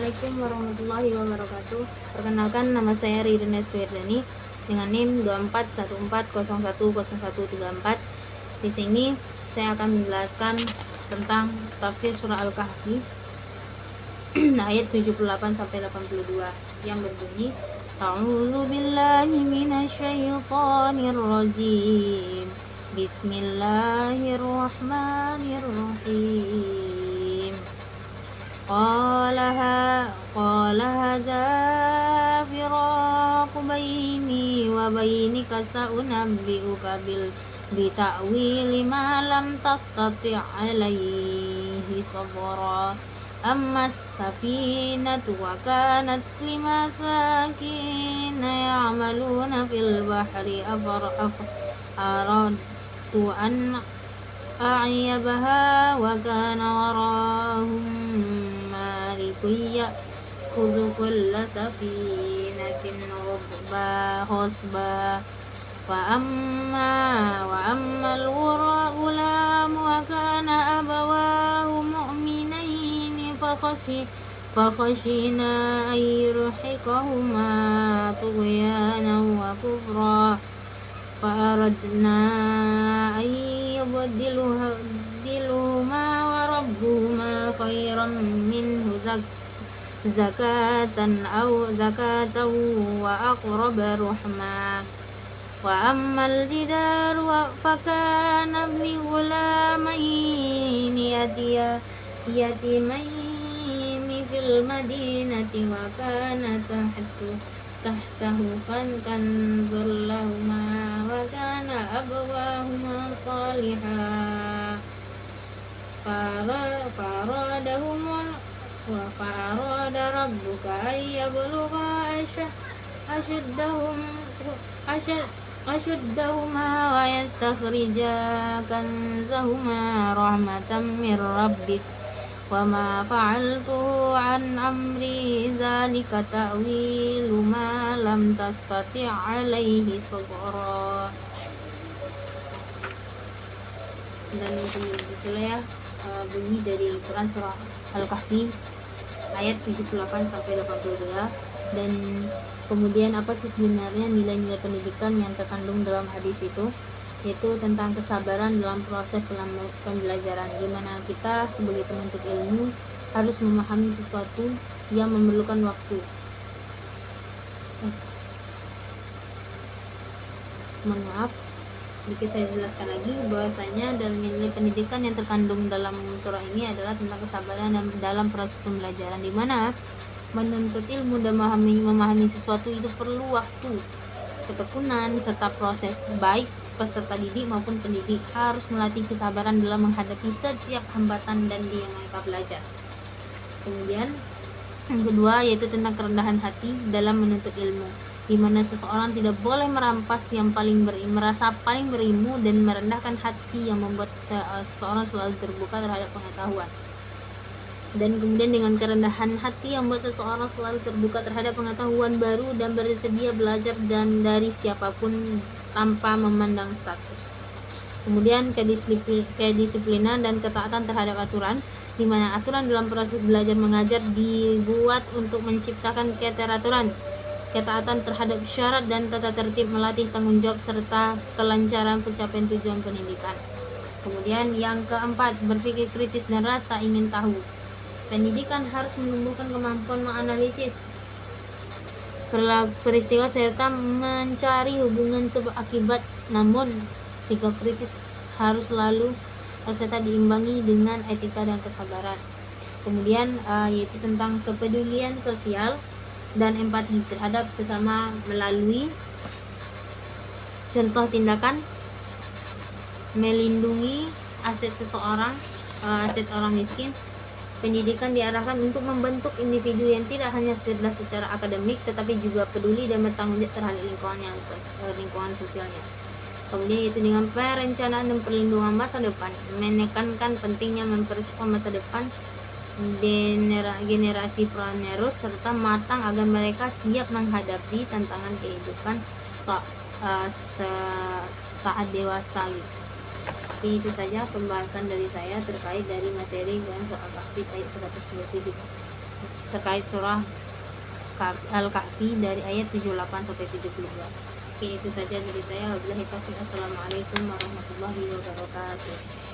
Assalamualaikum warahmatullahi wabarakatuh. Perkenalkan, nama saya Ridin Eswerdani dengan NIM 2414010134. Di sini saya akan menjelaskan tentang tafsir surah Al-Kahfi ayat 78 sampai 82 yang berbunyi A'udzu billahi minasyaitonir rajim. Bismillahirrahmanirrahim. Qala hadza firaqu baini wa bainika sa'unabbi'uka bita'wili ma lam tastati' alaihi sabra. Amma as-safinatu wa kanat limasakina ya'maluna fil bahri aradtu an a'yabaha wa kana warahum ya'khudhu kulla safinatin husba wa amma al-ghulam wa kana abawahu mu'minaini fakhashina an yurhiqahuma tughyanan wa kufra fa'aradna an yubdiluhuma wa rabbuhuma khairan minhu zakatan wa aqraba rahma. Wa ammal jidaru fakana li ghulamaini yatimaini fil madinati wa kana tahtahu kanzul lahuma wa kana abawahuma salihah fa'arada rabbuka an yablugha ashuddahuma wa yastakhrija kanzahuma rahmatan min rabbik wa ma fa'altuhu an amri zalika ta'wilu ma lam tastati' alaihi sabra. Dan itulah ya bunyi dari Quran surah Al-Kahfi ayat 78 sampai 82. Dan kemudian apa sih sebenarnya nilai-nilai pendidikan yang terkandung dalam hadis itu, yaitu tentang kesabaran dalam proses pembelajaran, di mana kita sebagai penuntut ilmu harus memahami sesuatu yang memerlukan waktu. Mohon maaf, sedikit saya jelaskan lagi bahwasanya dalam nilai pendidikan yang terkandung dalam surah ini adalah tentang kesabaran dalam proses pembelajaran, di mana menuntut ilmu dan memahami sesuatu itu perlu waktu, ketekunan, serta proses. Baik peserta didik maupun pendidik harus melatih kesabaran dalam menghadapi setiap hambatan dan yang mereka belajar. Kemudian yang kedua yaitu tentang kerendahan hati dalam menuntut ilmu, di mana seseorang tidak boleh merampas yang merasa paling berilmu dan merendahkan hati yang membuat seseorang selalu terbuka terhadap pengetahuan. Dan kemudian dengan kerendahan hati yang membuat seseorang selalu terbuka terhadap pengetahuan baru dan bersedia belajar dan dari siapapun tanpa memandang status. Kemudian kedisiplinan dan ketaatan terhadap aturan, di mana aturan dalam proses belajar mengajar dibuat untuk menciptakan keteraturan, ketaatan terhadap syarat dan tata tertib, melatih tanggung jawab serta kelancaran pencapaian tujuan pendidikan. Kemudian yang keempat, berpikir kritis dan rasa ingin tahu. Pendidikan harus menumbuhkan kemampuan menganalisis peristiwa serta mencari hubungan sebab akibat, namun sikap kritis harus selalu serta diimbangi dengan etika dan kesabaran. Kemudian yaitu tentang kepedulian sosial dan empati terhadap sesama melalui contoh tindakan melindungi aset seseorang, aset orang miskin. Pendidikan diarahkan untuk membentuk individu yang tidak hanya cerdas secara akademik tetapi juga peduli dan bertanggung jawab terhadap lingkungan sosialnya. Kemudian itu dengan perencanaan dan perlindungan masa depan, menekankan pentingnya mempersiapkan masa depan generasi penerus serta matang agar mereka siap menghadapi tantangan kehidupan saat dewasa. Tapi itu saja pembahasan dari saya terkait dari materi Quran surah Al-Kahfi ayat 127. terkait surah Al-Kahfi dari ayat 78 sampai 72. Oke, itu saja dari saya. Wabillahi taufiq. Assalamualaikum warahmatullahi wabarakatuh.